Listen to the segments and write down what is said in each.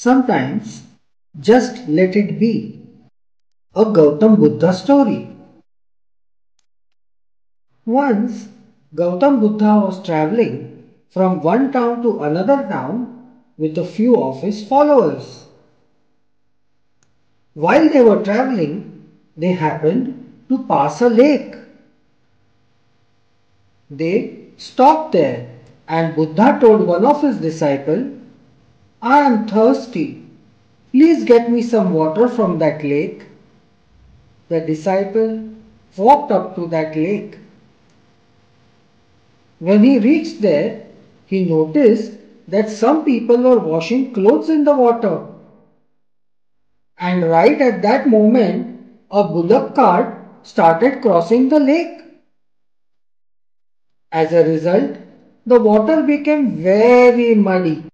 Sometimes just let it be. A Gautam Buddha story. Once Gautam Buddha was traveling from one town to another town with a few of his followers. While they were traveling, they happened to pass a lake. They stopped there and Buddha told one of his disciples, I am thirsty. Please get me some water from that lake. The disciple walked up to that lake. When he reached there, he noticed that some people were washing clothes in the water. And right at that moment, a bullock cart started crossing the lake. As a result, the water became very muddy.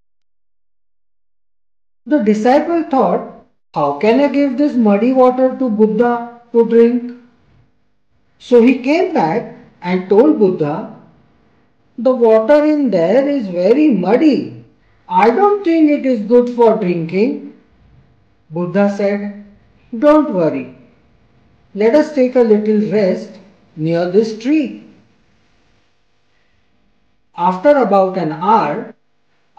The disciple thought, how can I give this muddy water to Buddha to drink? So he came back and told Buddha, the water in there is very muddy. I don't think it is good for drinking. Buddha said, don't worry. Let us take a little rest near this tree. After about an hour,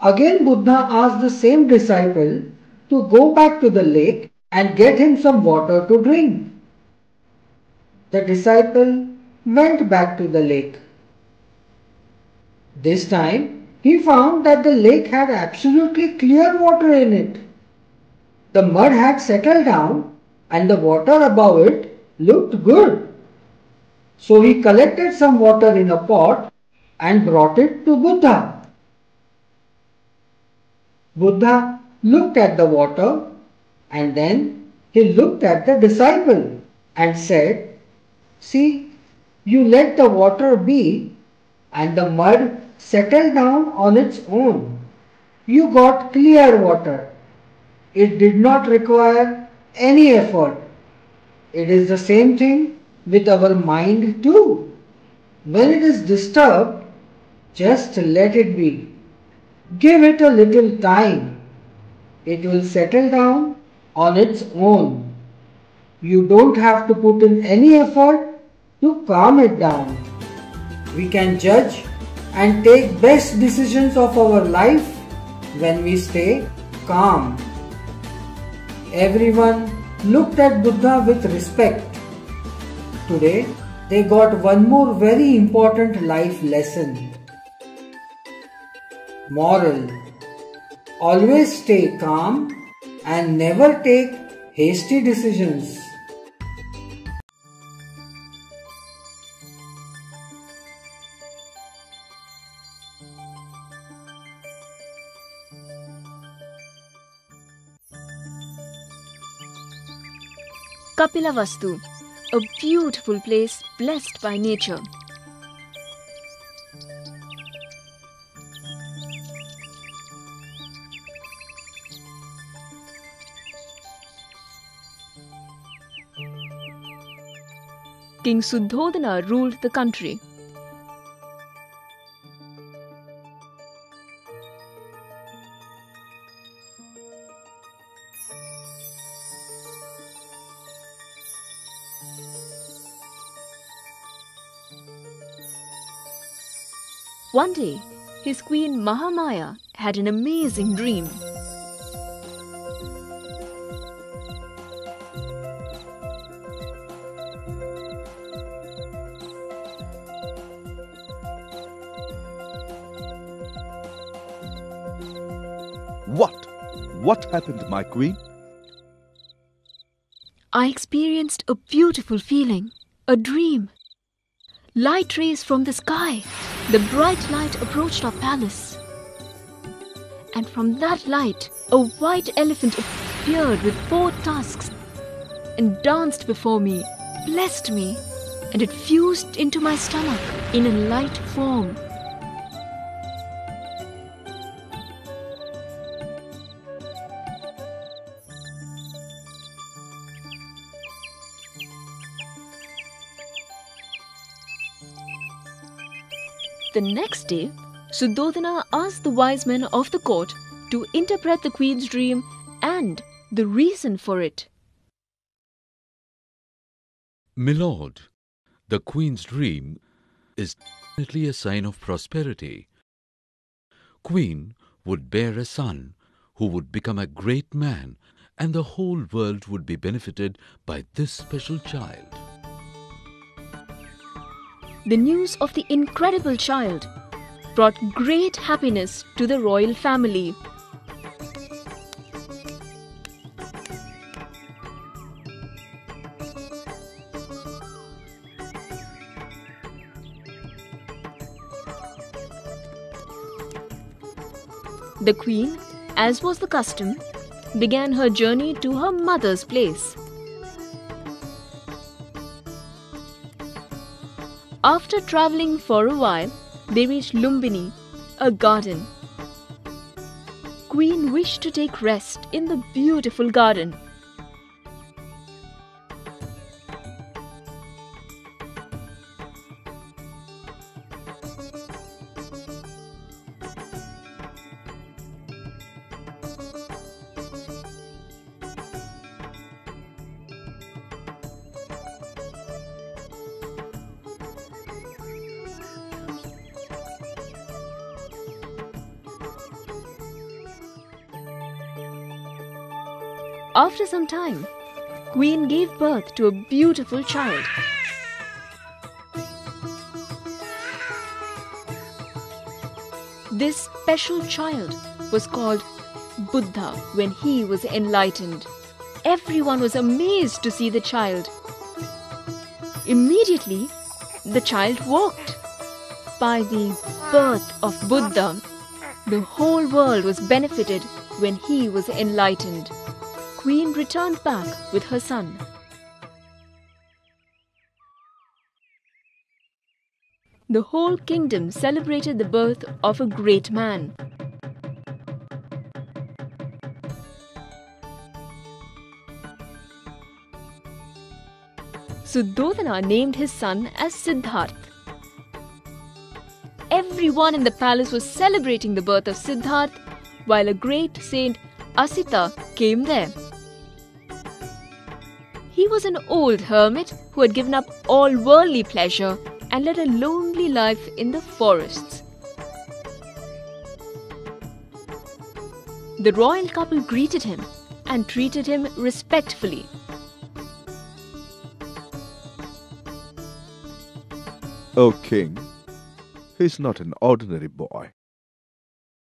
again Buddha asked the same disciple to go back to the lake and get him some water to drink. The disciple went back to the lake. This time he found that the lake had absolutely clear water in it. The mud had settled down and the water above it looked good. So he collected some water in a pot and brought it to Buddha. Buddha looked at the water and then he looked at the disciple and said, see, you let the water be and the mud settled down on its own. You got clear water. It did not require any effort. It is the same thing with our mind too. When it is disturbed, just let it be. Give it a little time. It will settle down on its own. You don't have to put in any effort to calm it down. We can judge and take best decisions of our life when we stay calm. Everyone looked at Buddha with respect. Today, they got one more very important life lesson. Moral: always stay calm and never take hasty decisions. Kapilavastu, a beautiful place blessed by nature. King Suddhodana ruled the country. One day, his queen Mahamaya had an amazing dream. What? What happened, my queen? I experienced a beautiful feeling, a dream. Light rays from the sky. The bright light approached our palace. And from that light, a white elephant appeared with 4 tusks and danced before me, blessed me, and it fused into my stomach in a light form. The next day, Suddhodana asked the wise men of the court to interpret the queen's dream and the reason for it. Milord, the Queen's dream is definitely a sign of prosperity. Queen would bear a son who would become a great man, and the whole world would be benefited by this special child. The news of the incredible child brought great happiness to the royal family. The Queen, as was the custom, began her journey to her mother's place. After travelling for a while, they reached Lumbini, a garden. Queen wished to take rest in the beautiful garden. After some time, Queen gave birth to a beautiful child. This special child was called Buddha when he was enlightened. Everyone was amazed to see the child. Immediately, the child walked. By the birth of Buddha, the whole world was benefited when he was enlightened. Queen returned back with her son. The whole kingdom celebrated the birth of a great man. Suddhodana named his son as Siddharth. Everyone in the palace was celebrating the birth of Siddharth, while a great saint Asita came there. He was an old hermit who had given up all worldly pleasure and led a lonely life in the forests. The royal couple greeted him and treated him respectfully. O King, he is not an ordinary boy.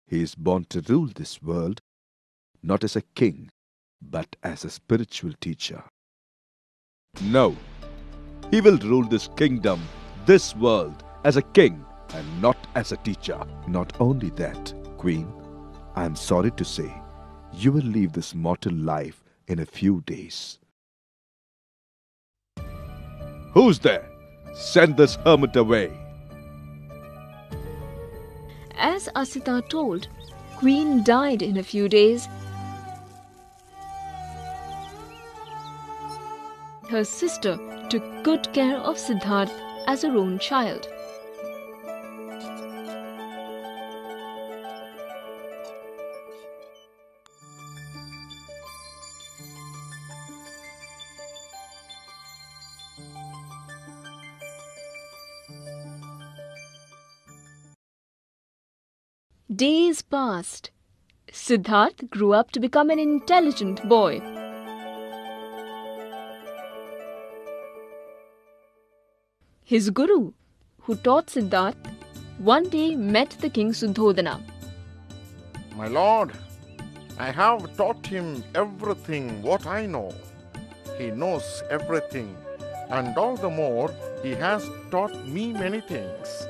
He is born to rule this world, not as a king, but as a spiritual teacher. No, he will rule this kingdom, this world, as a king and not as a teacher. Not only that, Queen, I am sorry to say, you will leave this mortal life in a few days. Who's there? Send this hermit away. As Asita told, Queen died in a few days. Her sister took good care of Siddharth as her own child. Days passed. Siddharth grew up to become an intelligent boy. His guru, who taught Siddharth, one day met the king Suddhodana. My lord, I have taught him everything what I know. He knows everything, and all the more he has taught me many things,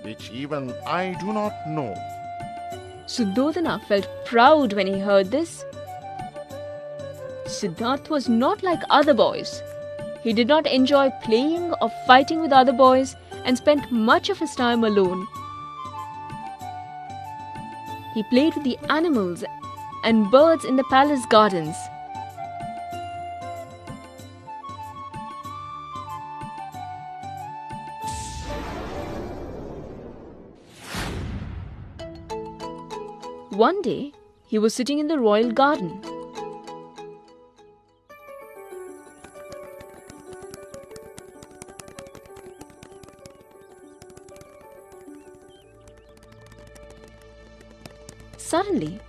which even I do not know. Suddhodana felt proud when he heard this. Siddharth was not like other boys. He did not enjoy playing or fighting with other boys and spent much of his time alone. He played with the animals and birds in the palace gardens. One day, he was sitting in the royal garden. suddenly,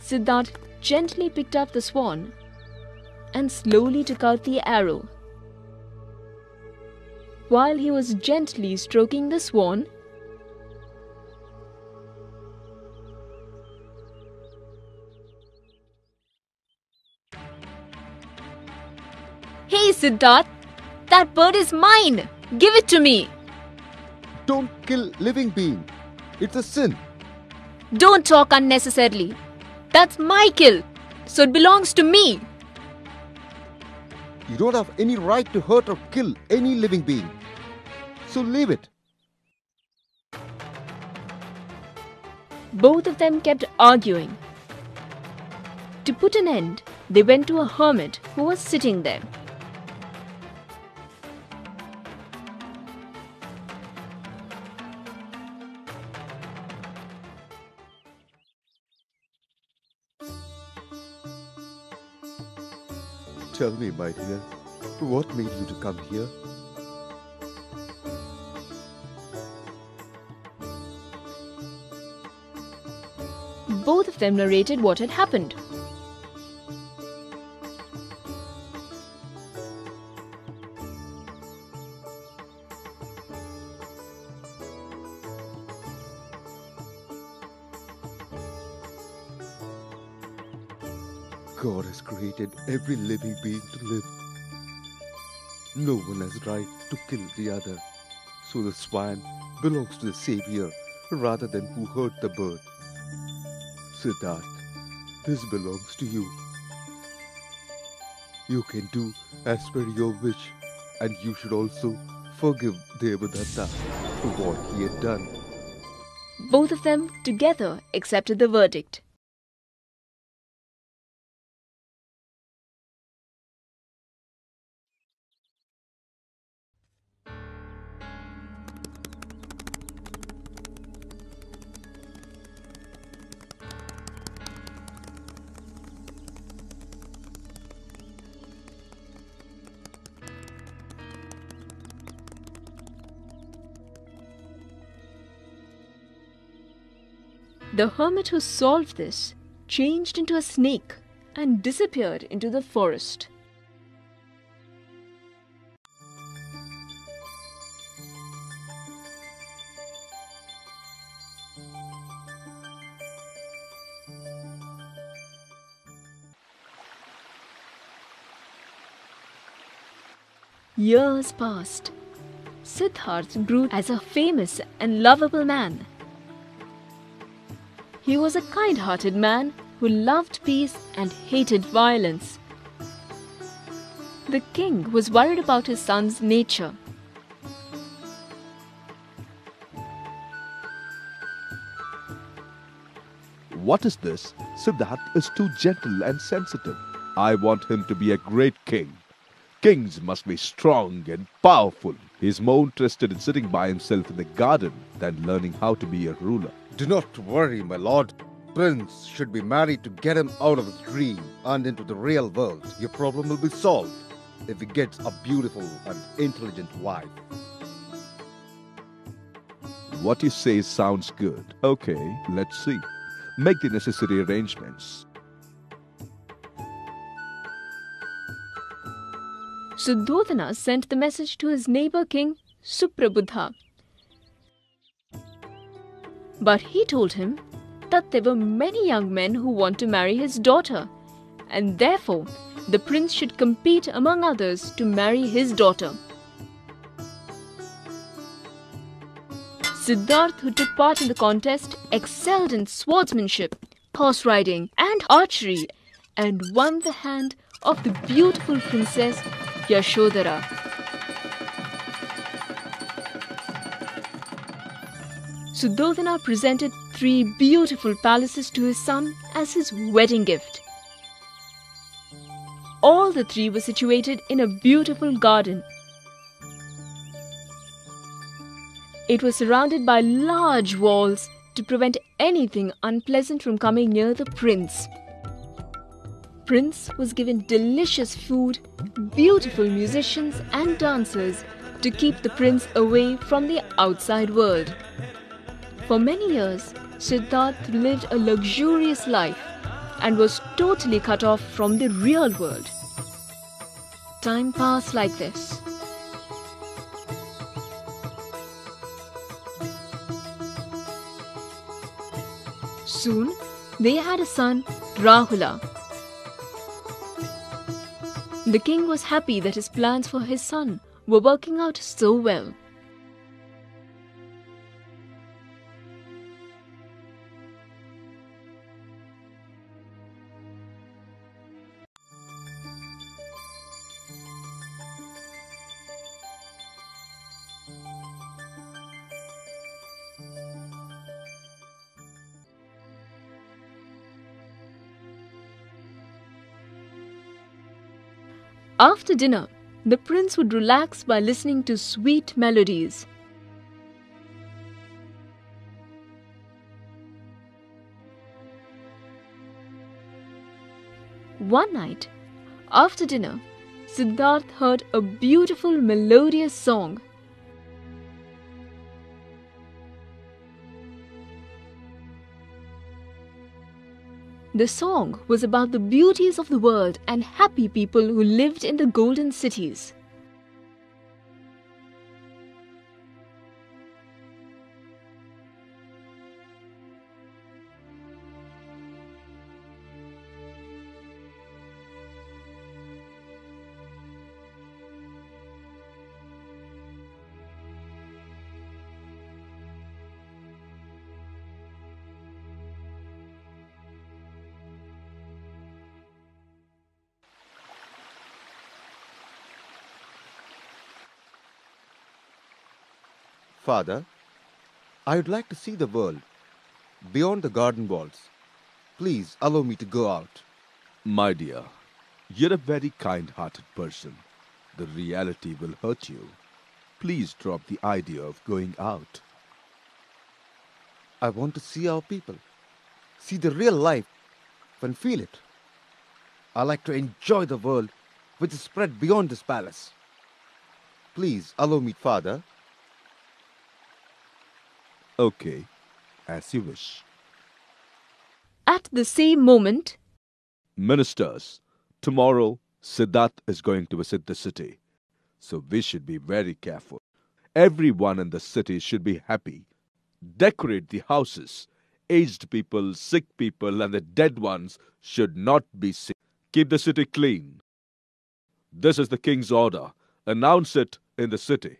Siddharth gently picked up the swan and slowly took out the arrow. While he was gently stroking the swan, "Hey Siddharth, that bird is mine! Give it to me!" Don't kill living being. It's a sin. "Don't talk unnecessarily. That's my kill, so it belongs to me." You don't have any right to hurt or kill any living being. So leave it. Both of them kept arguing. To put an end, they went to a hermit who was sitting there. Tell me, my dear, what made you to come here? Both of them narrated what had happened. God has created every living being to live. No one has right to kill the other. So the swan belongs to the Savior rather than who hurt the bird. Siddharth, this belongs to you. You can do as per your wish, and you should also forgive Devadatta for what he had done. Both of them together accepted the verdict. The hermit who solved this changed into a snake and disappeared into the forest. Years passed. Siddharth grew as a famous and lovable man. He was a kind-hearted man who loved peace and hated violence. The king was worried about his son's nature. What is this? Siddharth is too gentle and sensitive. I want him to be a great king. Kings must be strong and powerful. He is more interested in sitting by himself in the garden than learning how to be a ruler. Do not worry, my lord. Prince should be married to get him out of his dream and into the real world. Your problem will be solved if he gets a beautiful and intelligent wife. What you say sounds good. Okay, let's see. Make the necessary arrangements. Suddhodana sent the message to his neighbor king Suprabuddha. But he told him that there were many young men who want to marry his daughter, and therefore the prince should compete among others to marry his daughter. Siddharth, who took part in the contest, excelled in swordsmanship, horse riding and archery, and won the hand of the beautiful princess Yashodhara. Suddhodana presented 3 beautiful palaces to his son as his wedding gift. All the 3 were situated in a beautiful garden. It was surrounded by large walls to prevent anything unpleasant from coming near the prince. prince was given delicious food, beautiful musicians and dancers to keep the prince away from the outside world. For many years, Siddharth lived a luxurious life and was totally cut off from the real world. Time passed like this. Soon, they had a son, Rahula. The king was happy that his plans for his son were working out so well. After dinner, the prince would relax by listening to sweet melodies. One night, after dinner, Siddharth heard a beautiful melodious song. The song was about the beauties of the world and happy people who lived in the golden cities. Father, I would like to see the world beyond the garden walls. Please allow me to go out. My dear, you're a very kind-hearted person. The reality will hurt you. Please drop the idea of going out. I want to see our people, see the real life and feel it. I like to enjoy the world which is spread beyond this palace. Please allow me, Father. Okay, as you wish. At the same moment, Ministers, tomorrow Siddharth is going to visit the city. So we should be very careful. Everyone in the city should be happy. Decorate the houses. Aged people, sick people, and the dead ones should not be seen. Keep the city clean. This is the king's order. Announce it in the city.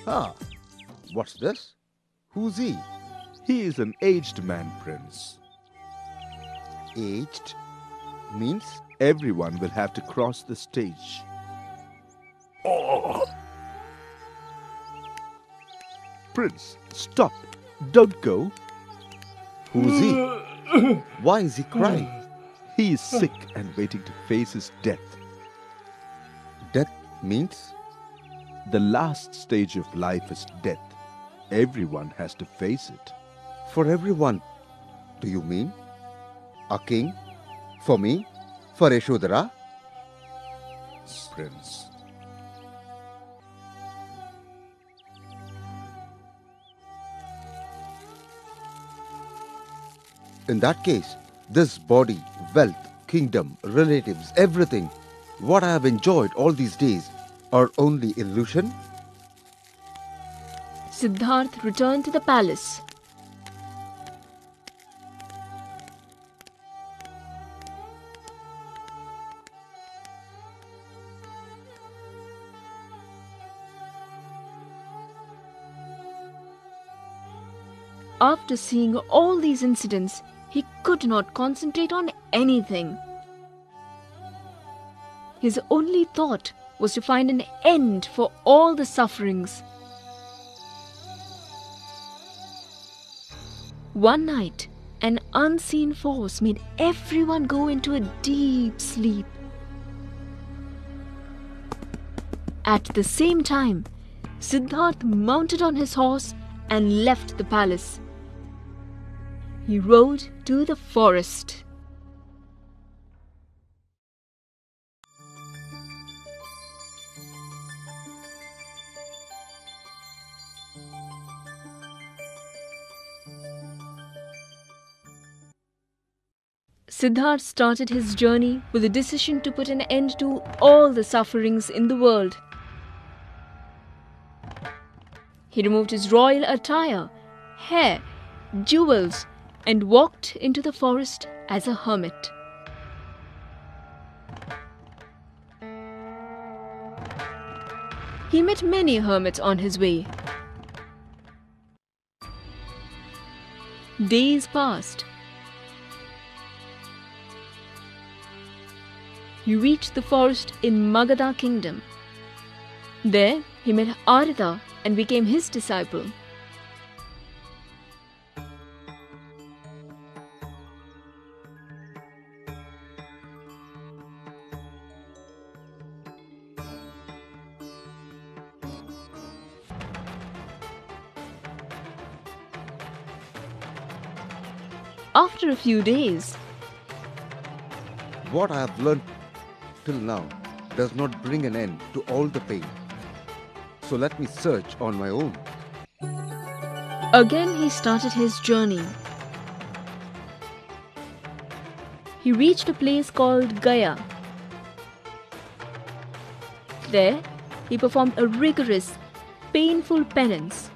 Ah, what's this? Who's he? He is an aged man, Prince. Aged? Means? Everyone will have to cross the stage. Prince, stop. Don't go. Who's he? Why is he crying? He is sick and waiting to face his death. Death means? The last stage of life is death. Everyone has to face it. For everyone, do you mean? A king? For me? For Yashodhara? Prince. In that case, this body, wealth, kingdom, relatives, everything, what I have enjoyed all these days, are only illusion? Siddharth returned to the palace. After seeing all these incidents, he could not concentrate on anything. His only thought was to find an end for all the sufferings. One night, an unseen force made everyone go into a deep sleep. At the same time, Siddharth mounted on his horse and left the palace. He rode to the forest. Siddharth started his journey with a decision to put an end to all the sufferings in the world. He removed his royal attire, hair, jewels, and walked into the forest as a hermit. He met many hermits on his way. Days passed. He reached the forest in Magadha kingdom. There he met Arita and became his disciple. After a few days, What I have learned till now does not bring an end to all the pain. So let me search on my own. again he started his journey. He reached a place called Gaya. There, he performed a rigorous, painful penance.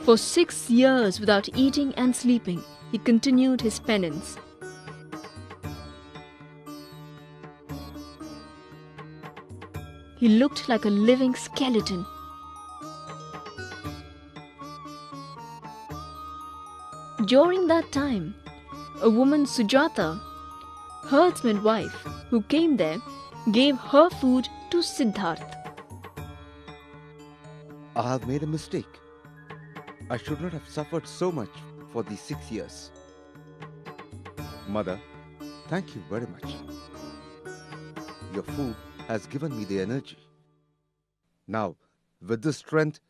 For 6 years without eating and sleeping, he continued his penance. He looked like a living skeleton. During that time, a woman Sujata, herdsman wife, who came there, gave her food to Siddharth. I have made a mistake. I should not have suffered so much for these 6 years. Mother, thank you very much. Your food has given me the energy. Now, with this strength,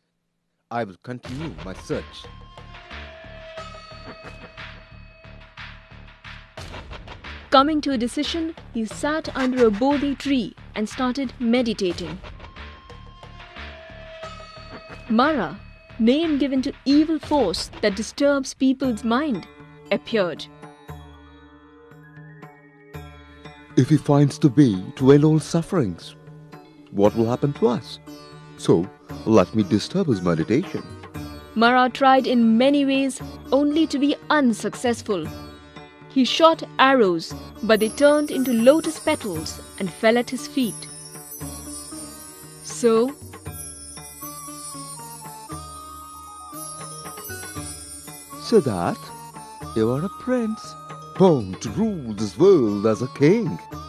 I will continue my search. Coming to a decision, he sat under a Bodhi tree and started meditating. Mara, name given to evil force that disturbs people's mind, appeared. If he finds the way to end all sufferings, what will happen to us? So, let me disturb his meditation. Mara tried in many ways only to be unsuccessful. He shot arrows, but they turned into lotus petals and fell at his feet. So, Siddharth, you are a prince, born to rule this world as a king.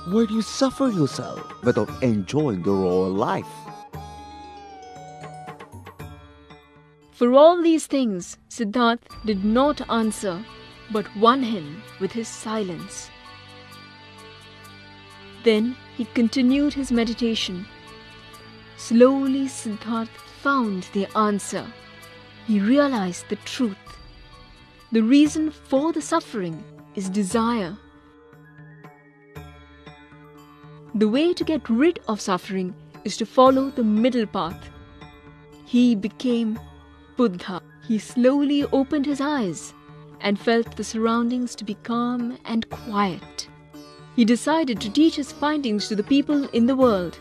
Why do you suffer yourself without enjoying the royal life? for all these things, Siddharth did not answer, but won him with his silence. Then he continued his meditation. Slowly, Siddhartha found the answer. He realized the truth. The reason for the suffering is desire. The way to get rid of suffering is to follow the middle path. He became Buddha. He slowly opened his eyes and felt the surroundings to be calm and quiet. He decided to teach his findings to the people in the world.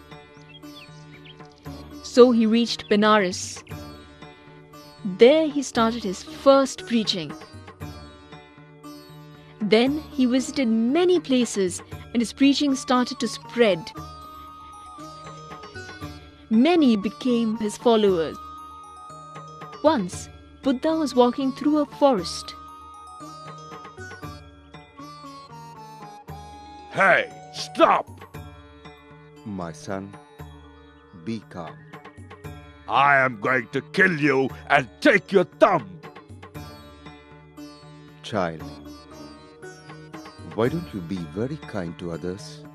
So he reached Benares. There he started his first preaching. Then he visited many places and his preaching started to spread. Many became his followers. Once, Buddha was walking through a forest. Hey, stop! My son, be calm. I am going to kill you and take your thumb. Child, why don't you be very kind to others?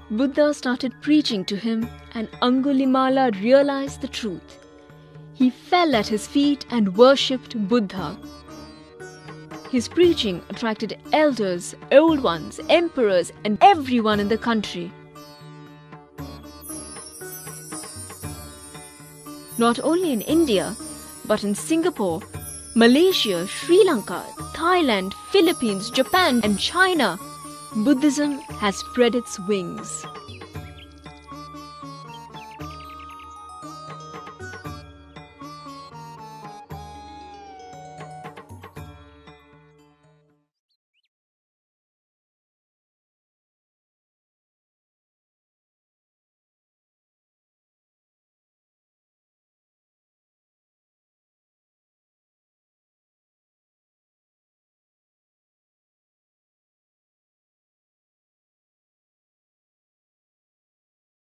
Buddha started preaching to him and Angulimala realized the truth. He fell at his feet and worshipped Buddha. His preaching attracted elders, old ones, emperors, and everyone in the country. Not only in India, but in Singapore, Malaysia, Sri Lanka, Thailand, Philippines, Japan, and China, Buddhism has spread its wings.